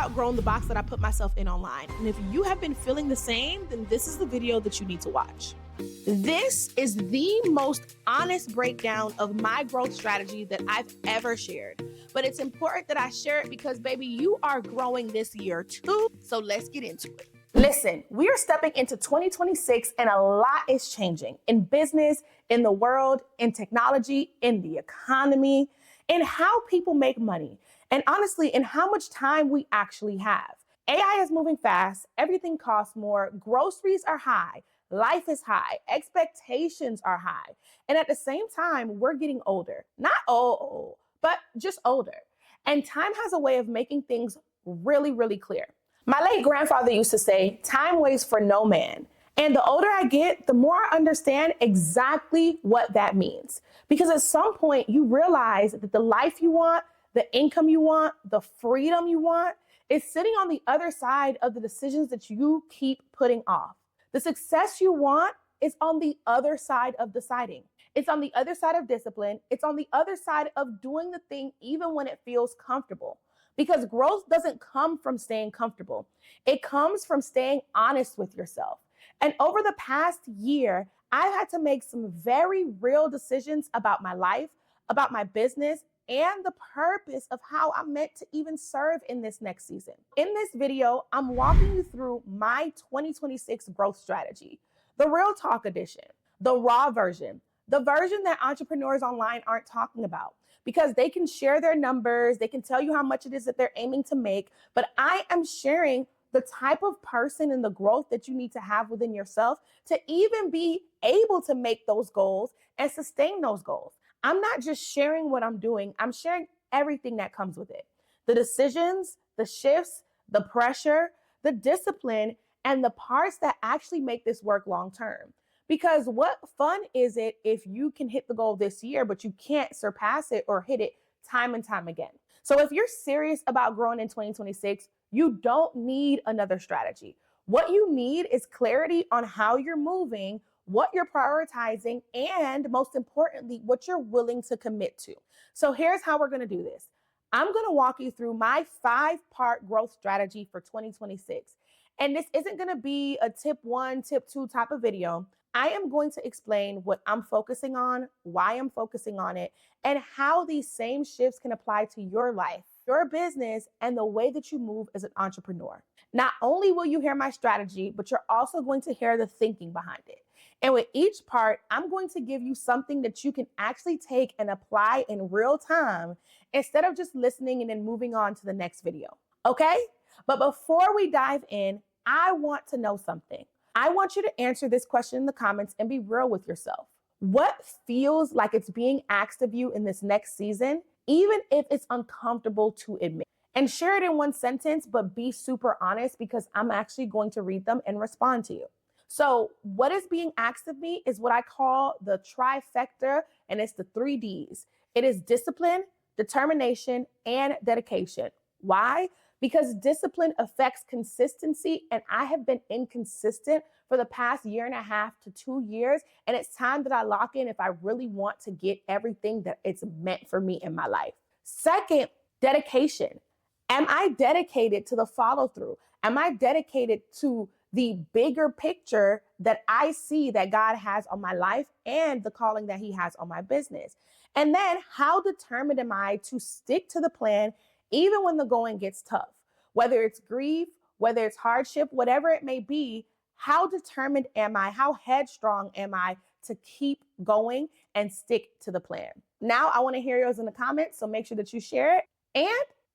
outgrown the box that I put myself in online. And if you have been feeling the same, then this is the video that you need to watch. This is the most honest breakdown of my growth strategy that I've ever shared. But it's important that I share it because, baby, you are growing this year too. So let's get into it. Listen, we are stepping into 2026 and a lot is changing in business, in the world, in technology, in the economy, in how people make money, and honestly, in how much time we actually have. AI is moving fast, everything costs more, groceries are high, life is high, expectations are high. And at the same time, we're getting older. Not old, but just older. And time has a way of making things really, really clear. My late grandfather used to say, time waits for no man. And the older I get, the more I understand exactly what that means. Because at some point you realize that the life you want, the income you want, the freedom you want is sitting on the other side of the decisions that you keep putting off. The success you want is on the other side of deciding. It's on the other side of discipline. It's on the other side of doing the thing even when it feels comfortable. Because growth doesn't come from staying comfortable. It comes from staying honest with yourself. And over the past year, I've had to make some very real decisions about my life, about my business, and the purpose of how I'm meant to even serve in this next season. In this video, I'm walking you through my 2026 growth strategy, the real talk edition, the raw version, the version that entrepreneurs online aren't talking about. Because they can share their numbers, they can tell you how much it is that they're aiming to make, but I am sharing the type of person and the growth that you need to have within yourself to even be able to make those goals and sustain those goals. I'm not just sharing what I'm doing, I'm sharing everything that comes with it. The decisions, the shifts, the pressure, the discipline, and the parts that actually make this work long term. Because what fun is it if you can hit the goal this year, but you can't surpass it or hit it time and time again? So if you're serious about growing in 2026, you don't need another strategy. What you need is clarity on how you're moving, what you're prioritizing, and most importantly, what you're willing to commit to. So here's how we're going to do this. I'm going to walk you through my 5-part growth strategy for 2026. And this isn't going to be a tip 1, tip 2 type of video. I am going to explain what I'm focusing on, why I'm focusing on it, and how these same shifts can apply to your life, your business, and the way that you move as an entrepreneur. Not only will you hear my strategy, but you're also going to hear the thinking behind it. And with each part, I'm going to give you something that you can actually take and apply in real time instead of just listening and then moving on to the next video. Okay? But before we dive in, I want to know something. I want you to answer this question in the comments and be real with yourself. What feels like it's being asked of you in this next season, even if it's uncomfortable to admit? And share it in one sentence, but be super honest because I'm actually going to read them and respond to you. So what is being asked of me is what I call the trifecta, and it's the 3 Ds. It is discipline, determination, and dedication. Why? Because discipline affects consistency, and I have been inconsistent for the past 1.5 to 2 years, and it's time that I lock in if I really want to get everything that it's meant for me in my life. Second, dedication. Am I dedicated to the follow through? Am I dedicated to the bigger picture that I see that God has on my life and the calling that He has on my business? And then how determined am I to stick to the plan even when the going gets tough? Whether it's grief, whether it's hardship, whatever it may be, how determined am I? How headstrong am I to keep going and stick to the plan? Now I want to hear yours in the comments, so make sure that you share it. And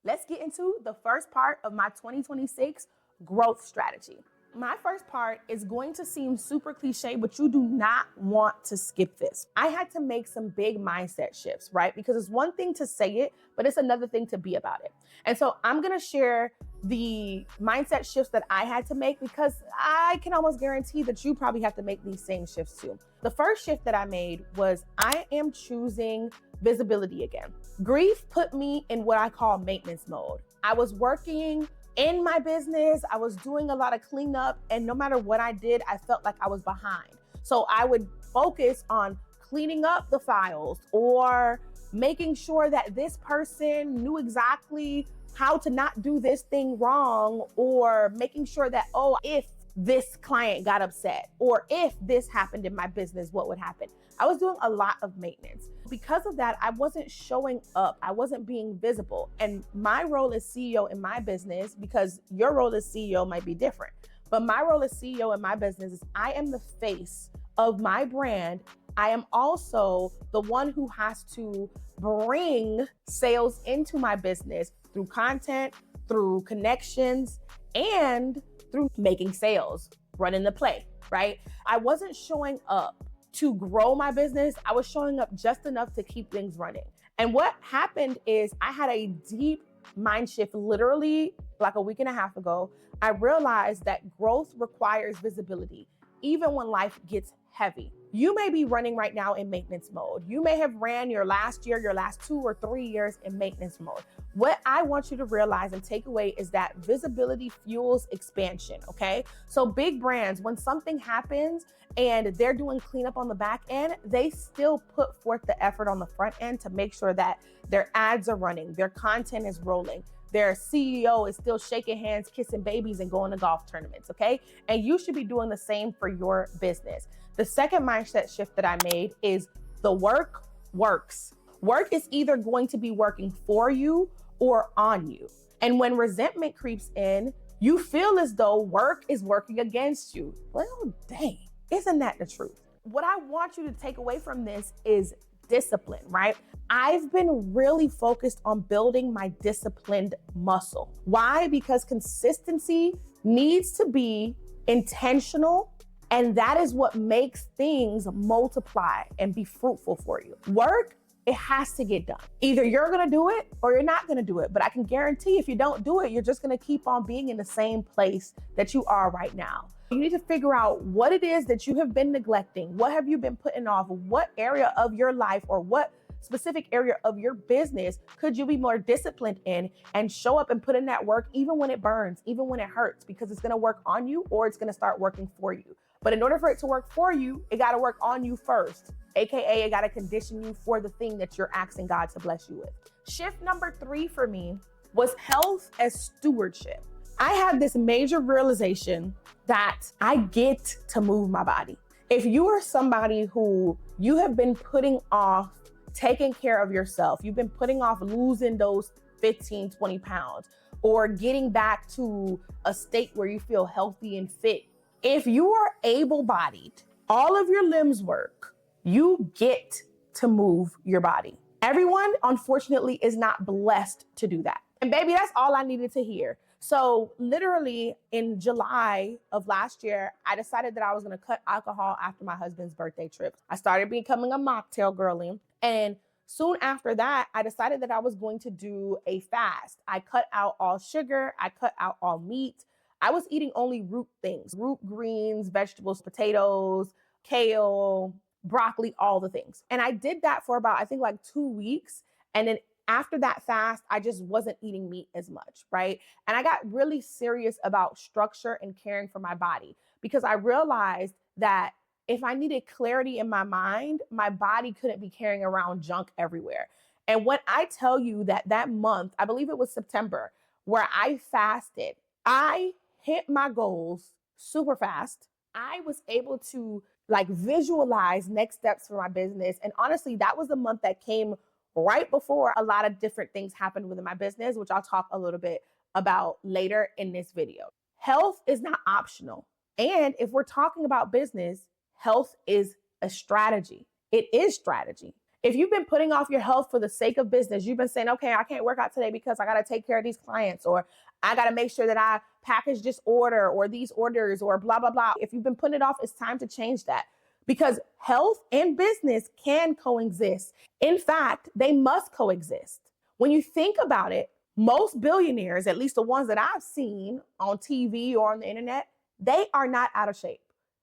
let's get into the first part of my 2026 growth strategy. My first part is going to seem super cliche, but you do not want to skip this. I had to make some big mindset shifts, right? Because it's one thing to say it, but it's another thing to be about it. And so I'm going to share the mindset shifts that I had to make because I can almost guarantee that you probably have to make these same shifts too. The first shift that I made was I am choosing visibility again. Grief put me in what I call maintenance mode. I was working in my business, I was doing a lot of cleanup, and no matter what I did, I felt like I was behind. So I would focus on cleaning up the files or making sure that this person knew exactly how to not do this thing wrong, or making sure that, oh, if this client got upset, or if this happened in my business, what would happen? I was doing a lot of maintenance. Because of that, I wasn't showing up. I wasn't being visible. And my role as CEO in my business, because your role as CEO might be different, but my role as CEO in my business is I am the face of my brand. I am also the one who has to bring sales into my business through content, through connections, and through making sales, running the play, right? I wasn't showing up to grow my business. I was showing up just enough to keep things running. And what happened is I had a deep mind shift literally like a week and a half ago. I realized that growth requires visibility, even when life gets heavy. You may be running right now in maintenance mode. You may have ran your last year, your last 2 or 3 years in maintenance mode. What I want you to realize and take away is that visibility fuels expansion, okay? So big brands, when something happens and they're doing cleanup on the back end, they still put forth the effort on the front end to make sure that their ads are running, their content is rolling, their CEO is still shaking hands, kissing babies, and going to golf tournaments, okay? And you should be doing the same for your business. The second mindset shift that I made is the work works. Work is either going to be working for you or on you. And when resentment creeps in, you feel as though work is working against you. Well, dang, isn't that the truth? What I want you to take away from this is discipline, right? I've been really focused on building my disciplined muscle. Why? Because consistency needs to be intentional, and that is what makes things multiply and be fruitful for you. Work, it has to get done. Either you're gonna do it or you're not gonna do it. But I can guarantee if you don't do it, you're just gonna keep on being in the same place that you are right now. You need to figure out what it is that you have been neglecting. What have you been putting off? What area of your life or what specific area of your business could you be more disciplined in, and show up and put in that work even when it burns, even when it hurts, because it's gonna work on you or it's gonna start working for you. But in order for it to work for you, it gotta work on you first. AKA, it gotta condition you for the thing that you're asking God to bless you with. Shift number 3 for me was health as stewardship. I had this major realization that I get to move my body. If you are somebody who you have been putting off taking care of yourself, you've been putting off losing those 15, 20 pounds, or getting back to a state where you feel healthy and fit, if you are able-bodied, all of your limbs work, you get to move your body. Everyone, unfortunately, is not blessed to do that. And baby, that's all I needed to hear. So literally in July of last year, I decided that I was gonna cut alcohol after my husband's birthday trip. I started becoming a mocktail girly. And soon after that, I decided that I was going to do a fast. I cut out all sugar, I cut out all meat. I was eating only root things, root greens, vegetables, potatoes, kale, broccoli, all the things. And I did that for about, I think like 2 weeks. And then after that fast, I just wasn't eating meat as much, right? And I got really serious about structure and caring for my body, because I realized that if I needed clarity in my mind, my body couldn't be carrying around junk everywhere. And when I tell you that that month, I believe it was September, where I fasted, I hit my goals super fast. I was able to like visualize next steps for my business. And honestly, that was the month that came right before a lot of different things happened within my business, which I'll talk a little bit about later in this video. Health is not optional. And if we're talking about business, health is a strategy. It is strategy. If you've been putting off your health for the sake of business, you've been saying, okay, I can't work out today because I got to take care of these clients, or I got to make sure that I package this order or these orders or blah, blah, blah. If you've been putting it off, it's time to change that, because health and business can coexist. In fact, they must coexist. When you think about it, most billionaires, at least the ones that I've seen on TV or on the internet, they are not out of shape.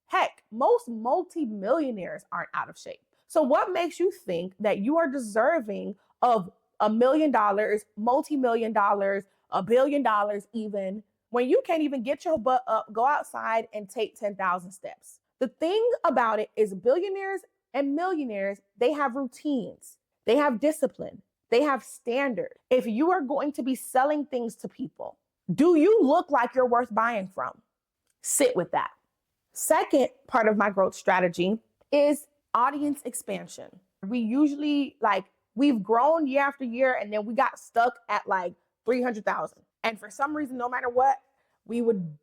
Heck, most multi-millionaires aren't out of shape. So what makes you think that you are deserving of $1 million, multi-million dollars, $1 billion even, when you can't even get your butt up, go outside and take 10,000 steps? The thing about it is billionaires and millionaires, they have routines. They have discipline. They have standards. If you are going to be selling things to people, do you look like you're worth buying from? Sit with that. Second part of my growth strategy is audience expansion. We usually we've grown year after year and then we got stuck at 300,000. And for some reason, no matter what, we would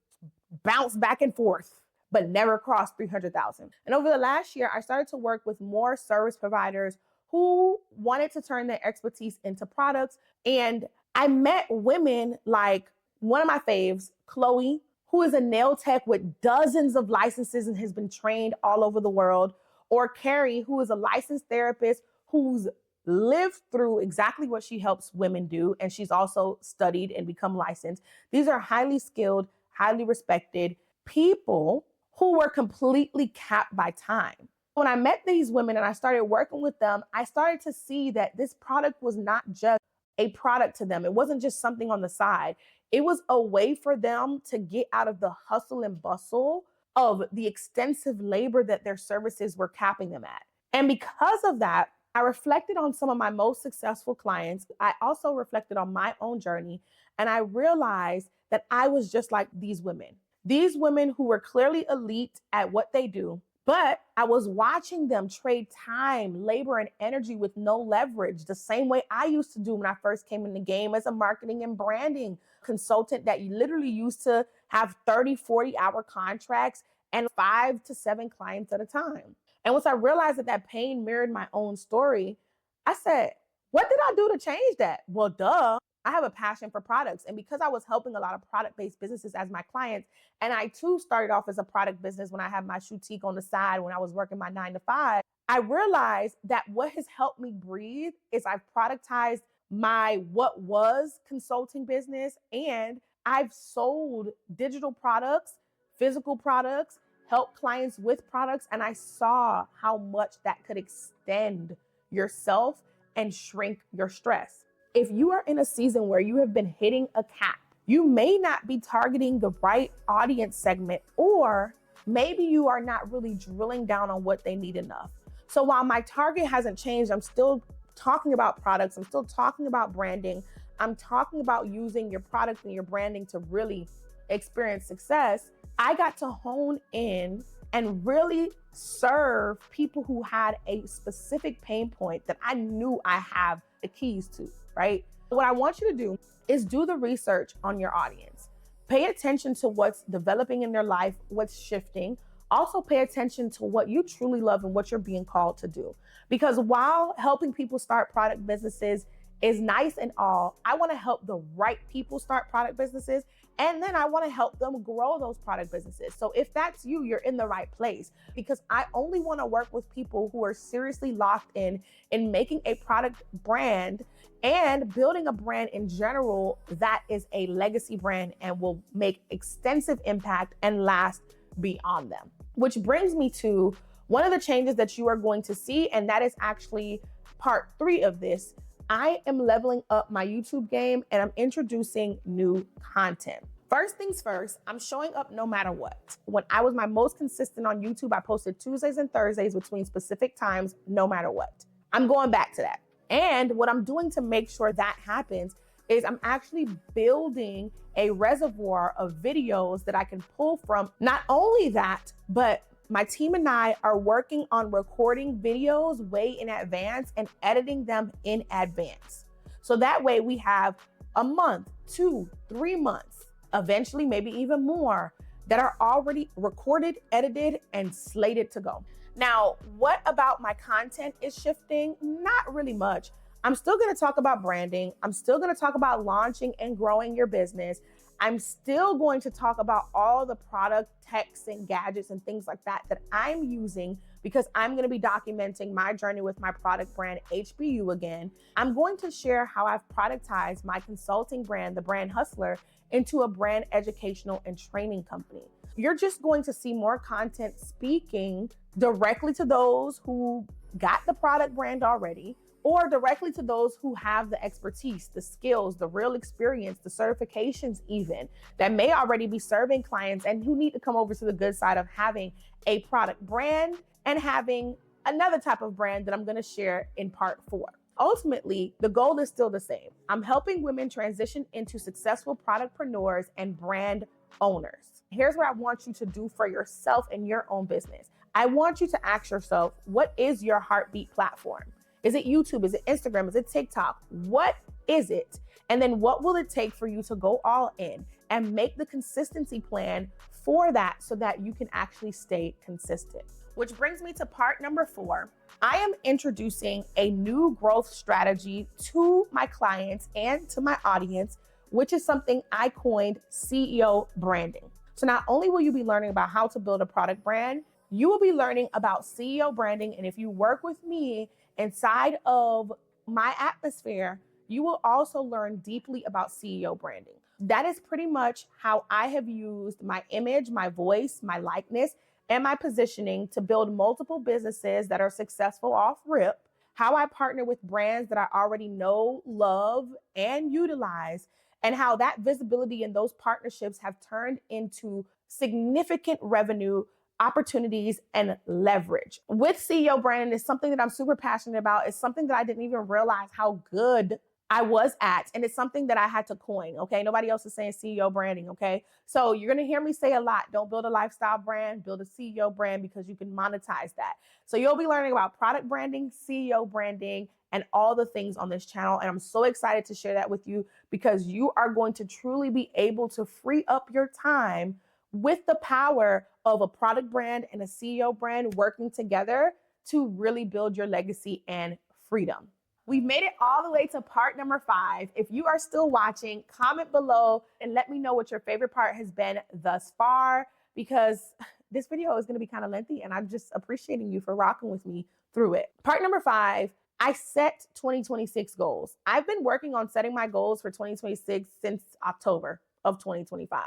bounce back and forth, but never cross 300,000. And over the last year, I started to work with more service providers who wanted to turn their expertise into products. And I met women like one of my faves, Chloe, who is a nail tech with dozens of licenses and has been trained all over the world, or Carrie, who is a licensed therapist who's lived through exactly what she helps women do. And she's also studied and become licensed. These are highly skilled, highly respected people who were completely capped by time. When I met these women and I started working with them, I started to see that this product was not just a product to them. It wasn't just something on the side. It was a way for them to get out of the hustle and bustle of the extensive labor that their services were capping them at. And because of that, I reflected on some of my most successful clients. I also reflected on my own journey, and I realized that I was just like these women who were clearly elite at what they do, but I was watching them trade time, labor, and energy with no leverage, the same way I used to do when I first came in the game as a marketing and branding consultant that literally used to have 30, 40-hour contracts and 5 to 7 clients at a time. And once I realized that pain mirrored my own story, I said, what did I do to change that? Well, duh. I have a passion for products. And because I was helping a lot of product-based businesses as my clients, and I too started off as a product business when I had my boutique on the side when I was working my 9 to 5, I realized that what has helped me breathe is I've productized my what was consulting business, and I've sold digital products, physical products, helped clients with products, and I saw how much that could extend yourself and shrink your stress. If you are in a season where you have been hitting a cap, you may not be targeting the right audience segment, or maybe you are not really drilling down on what they need enough. So while my target hasn't changed, I'm still talking about products. I'm still talking about branding. I'm talking about using your product and your branding to really experience success. I got to hone in and really serve people who had a specific pain point that I knew I have the keys to, right? What I want you to do is do the research on your audience. Pay attention to what's developing in their life, what's shifting. Also pay attention to what you truly love and what you're being called to do. Because while helping people start product businesses is nice and all, I want to help the right people start product businesses, and then I want to help them grow those product businesses. So if that's you, you're in the right place, because I only want to work with people who are seriously locked in making a product brand and building a brand in general that is a legacy brand and will make extensive impact and last beyond them. Which brings me to one of the changes that you are going to see, and that is actually part 3 of this. I am leveling up my YouTube game and I'm introducing new content. First things first, I'm showing up no matter what. When I was my most consistent on YouTube, I posted Tuesdays and Thursdays between specific times, no matter what. I'm going back to that. And what I'm doing to make sure that happens is I'm actually building a reservoir of videos that I can pull from. Not only that, but my team and I are working on recording videos way in advance and editing them in advance. So that way we have a month, 2, 3 months, eventually maybe even more, that are already recorded, edited, and slated to go. Now, what about my content is shifting? Not really much. I'm still gonna talk about branding. I'm still gonna talk about launching and growing your business. I'm still going to talk about all the product techs and gadgets and things like that that I'm using, because I'm going to be documenting my journey with my product brand, HBU again. I'm going to share how I've productized my consulting brand, The Brand Hustler, into a brand educational and training company. You're just going to see more content speaking directly to those who got the product brand already, or directly to those who have the expertise, the skills, the real experience, the certifications even, that may already be serving clients and who need to come over to the good side of having a product brand and having another type of brand that I'm gonna share in part 4. Ultimately, the goal is still the same. I'm helping women transition into successful productpreneurs and brand owners. Here's what I want you to do for yourself in your own business. I want you to ask yourself, what is your heartbeat platform? Is it YouTube? Is it Instagram? Is it TikTok? What is it? And then what will it take for you to go all in and make the consistency plan for that so that you can actually stay consistent? Which brings me to part number 4. I am introducing a new growth strategy to my clients and to my audience, which is something I coined CEO branding. So not only will you be learning about how to build a product brand, you will be learning about CEO branding. And if you work with me inside of my atmosphere, you will also learn deeply about CEO branding. That is pretty much how I have used my image, my voice, my likeness, and my positioning to build multiple businesses that are successful off rip, how I partner with brands that I already know, love, and utilize, and how that visibility and those partnerships have turned into significant revenue opportunities and leverage. With CEO branding is something that I'm super passionate about. It's something that I didn't even realize how good I was at, and it's something that I had to coin, okay? Nobody else is saying CEO branding, okay? So you're gonna hear me say a lot, don't build a lifestyle brand, build a CEO brand because you can monetize that. So you'll be learning about product branding, CEO branding, and all the things on this channel. And I'm so excited to share that with you because you are going to truly be able to free up your time with the power of a product brand and a CEO brand working together to really build your legacy and freedom. We've made it all the way to part number 5. If you are still watching, comment below and let me know what your favorite part has been thus far, because this video is going to be kind of lengthy and I'm just appreciating you for rocking with me through it. Part number 5, I set 2026 goals. I've been working on setting my goals for 2026 since October of 2025.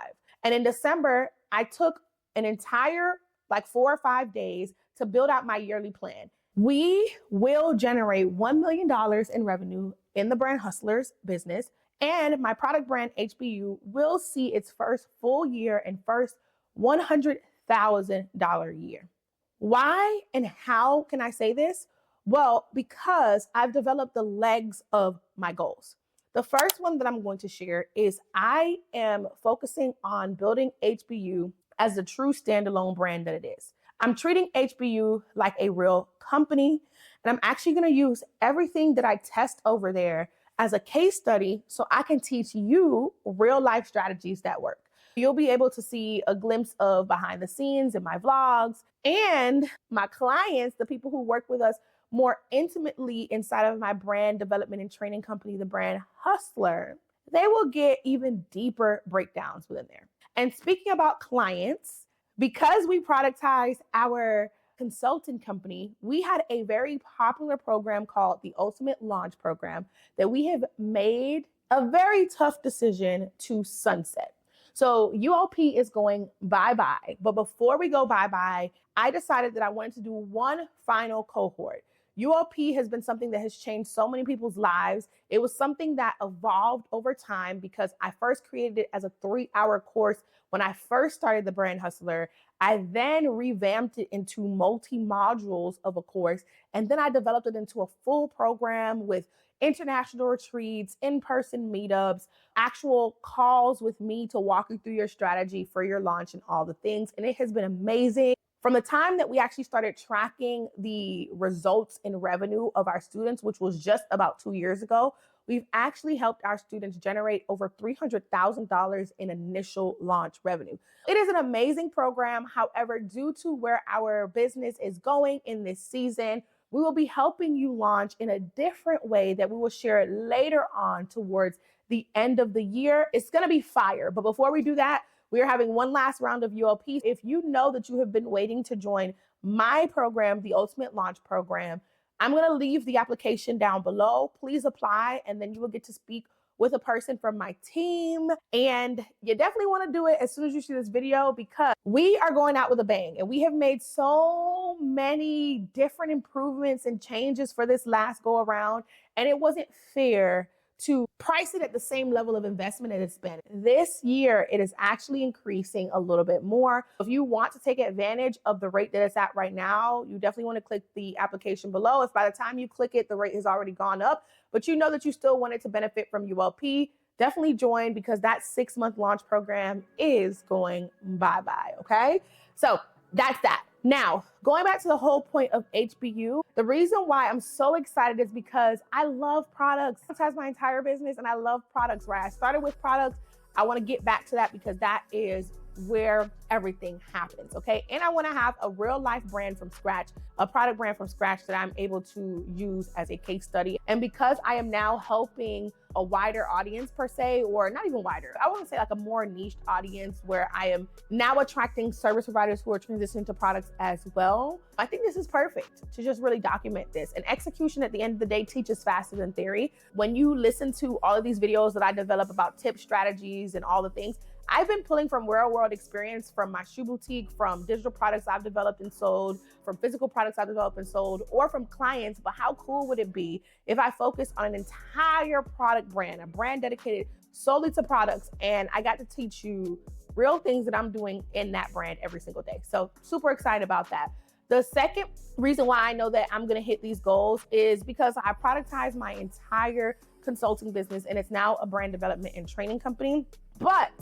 And in December, I took an entire 4 or 5 days to build out my yearly plan. We will generate $1 million in revenue in the Brand Hustlers business, and my product brand HBU will see its first full year and first $100,000 year. Why and how can I say this? Well, because I've developed the legs of my goals. The first one that I'm going to share is I am focusing on building HBU as the true standalone brand that it is. I'm treating HBU like a real company, and I'm actually going to use everything that I test over there as a case study so I can teach you real life strategies that work. You'll be able to see a glimpse of behind the scenes in my vlogs, and my clients, the people who work with us more intimately inside of my brand development and training company, the Brand Hustler, they will get even deeper breakdowns within there. And speaking about clients, because we productize our consulting company, we had a very popular program called the Ultimate Launch Program that we have made a very tough decision to sunset. So ULP is going bye-bye. But before we go bye-bye, I decided that I wanted to do one final cohort. ULP has been something that has changed so many people's lives. It was something that evolved over time because I first created it as a 3-hour course when I first started the Brand Hustler. I then revamped it into multi-modules of a course, and then I developed it into a full program with international retreats, in-person meetups, actual calls with me to walk you through your strategy for your launch and all the things. And it has been amazing. From the time that we actually started tracking the results in revenue of our students, which was just about 2 years ago, we've actually helped our students generate over $300,000 in initial launch revenue. It is an amazing program. However, due to where our business is going in this season, we will be helping you launch in a different way that we will share later on towards the end of the year. It's going to be fire. But before we do that, we are having one last round of ULP. If you know that you have been waiting to join my program, the Ultimate Launch Program, I'm going to leave the application down below. Please apply, and then you will get to speak with a person from my team. And you definitely want to do it as soon as you see this video because we are going out with a bang. And we have made so many different improvements and changes for this last go around. And it wasn't fair to price it at the same level of investment that it's been. This year, it is actually increasing a little bit more. If you want to take advantage of the rate that it's at right now, you definitely want to click the application below. If by the time you click it, the rate has already gone up, but you know that you still wanted to benefit from ULP, definitely join, because that 6-month launch program is going bye-bye, okay? So that's that. Now, going back to the whole point of HBU, the reason why I'm so excited is because I love products. That's my entire business, and I love products, right? I started with products. I want to get back to that because that is where everything happens, okay? And I want to have a real life brand from scratch, a product brand from scratch that I'm able to use as a case study. And because I am now helping a wider audience per se, or not even wider, I want to say like a more niched audience where I am now attracting service providers who are transitioning to products as well. I think this is perfect to just really document this. And execution at the end of the day teaches faster than theory. When you listen to all of these videos that I develop about tips, strategies, and all the things, I've been pulling from real world experience, from my shoe boutique, from digital products I've developed and sold, from physical products I've developed and sold, or from clients. But how cool would it be if I focused on an entire product brand, a brand dedicated solely to products, and I got to teach you real things that I'm doing in that brand every single day. So super excited about that. The second reason why I know that I'm gonna hit these goals is because I productize my entire consulting business, and it's now a brand development and training company. But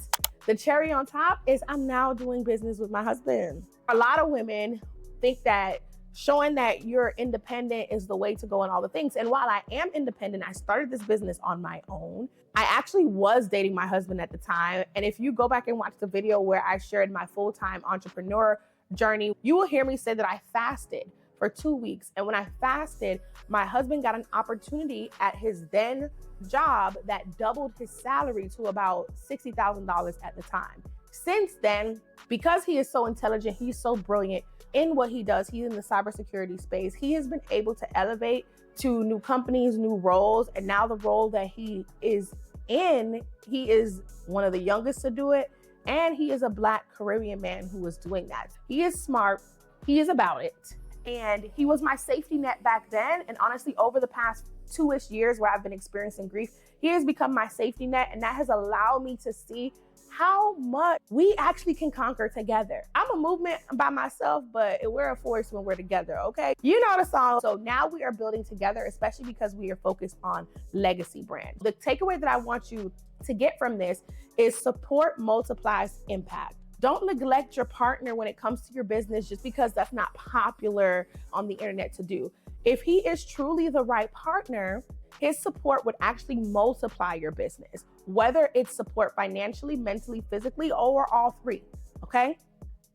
the cherry on top is I'm now doing business with my husband. A lot of women think that showing that you're independent is the way to go and all the things. And while I am independent, I started this business on my own. I actually was dating my husband at the time. And if you go back and watch the video where I shared my full-time entrepreneur journey, you will hear me say that I fasted for 2 weeks. And when I fasted, my husband got an opportunity at his then job that doubled his salary to about $60,000 at the time. Since then, because he is so intelligent, he's so brilliant in what he does, he's in the cybersecurity space, he has been able to elevate to new companies, new roles. And now the role that he is in, he is one of the youngest to do it. And he is a Black Caribbean man who is doing that. He is smart, he is about it. And he was my safety net back then. And honestly, over the past 2-ish years where I've been experiencing grief, he has become my safety net. And that has allowed me to see how much we actually can conquer together. I'm a movement by myself, but we're a force when we're together, okay? You know the song. So now we are building together, especially because we are focused on legacy brand. The takeaway that I want you to get from this is support multiplies impact. Don't neglect your partner when it comes to your business just because that's not popular on the internet to do. If he is truly the right partner, his support would actually multiply your business, whether it's support financially, mentally, physically, or all three, okay?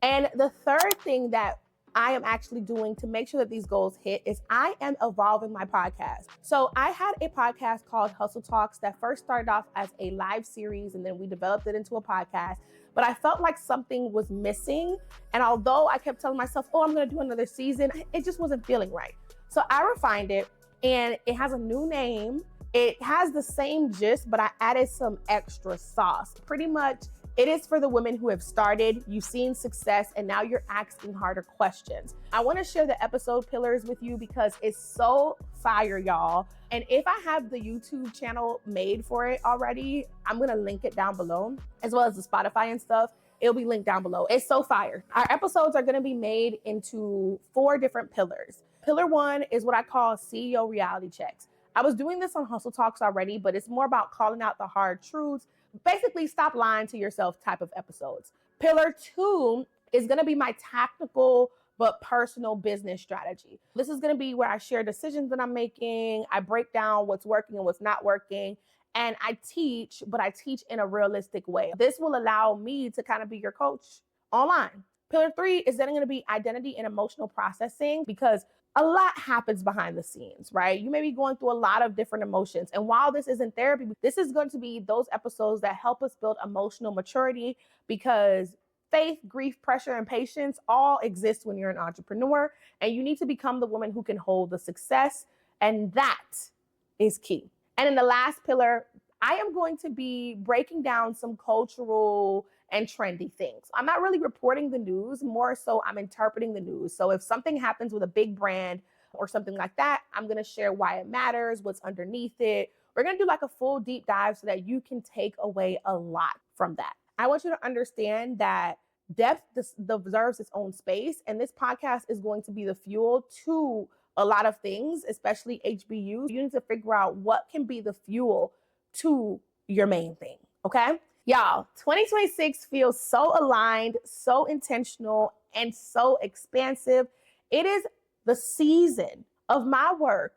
And the third thing that I am actually doing to make sure that these goals hit is I am evolving my podcast. So I had a podcast called Hustle Talks that first started off as a live series, and then we developed it into a podcast. But I felt like something was missing. And although I kept telling myself, oh, I'm gonna do another season, it just wasn't feeling right. So I refined it, and it has a new name. It has the same gist, but I added some extra sauce. Pretty much, it is for the women who have started, you've seen success, and now you're asking harder questions. I wanna share the episode pillars with you because it's so fire, y'all. And if I have the YouTube channel made for it already, I'm gonna link it down below, as well as the Spotify and stuff. It'll be linked down below. It's so fire. Our episodes are gonna be made into 4 different pillars. Pillar 1 is what I call CEO reality checks. I was doing this on Hustle Talks already, but it's more about calling out the hard truths. Basically, stop lying to yourself type of episodes. Pillar 2 is gonna be my tactical but personal business strategy. This is gonna be where I share decisions that I'm making. I break down what's working and what's not working. And I teach, but I teach in a realistic way. This will allow me to kind of be your coach online. Pillar 3 is then gonna be identity and emotional processing, because a lot happens behind the scenes, right? You may be going through a lot of different emotions. And while this isn't therapy, this is going to be those episodes that help us build emotional maturity, because faith, grief, pressure, and patience all exist when you're an entrepreneur, and you need to become the woman who can hold the success. And that is key. And in the last pillar, I am going to be breaking down some cultural and trendy things. I'm not really reporting the news, more so I'm interpreting the news. So if something happens with a big brand or something like that, I'm gonna share why it matters, what's underneath it, we're gonna do like a full deep dive so that you can take away a lot from that. I want you to understand that depth deserves its own space, and this podcast is going to be the fuel to a lot of things, especially HBUs. You need to figure out what can be the fuel to your main thing, okay? Y'all, 2026 feels so aligned, so intentional, and so expansive. It is the season of my work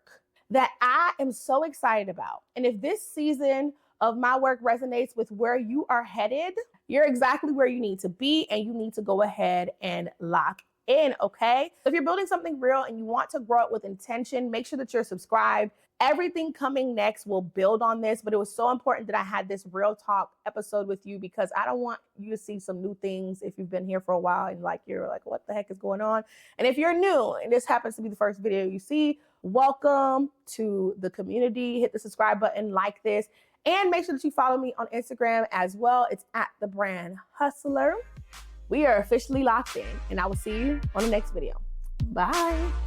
that I am so excited about. And if this season of my work resonates with where you are headed, you're exactly where you need to be, and you need to go ahead and lock in, okay? So if you're building something real and you want to grow it with intention, make sure that you're subscribed. Everything coming next will build on this, but it was so important that I had this real talk episode with you because I don't want you to see some new things if you've been here for a while and like you're like, what the heck is going on? And if you're new and this happens to be the first video you see, welcome to the community. Hit the subscribe button, like this, and make sure that you follow me on Instagram as well. It's at The Brand Hustler. We are officially locked in, and I will see you on the next video. Bye.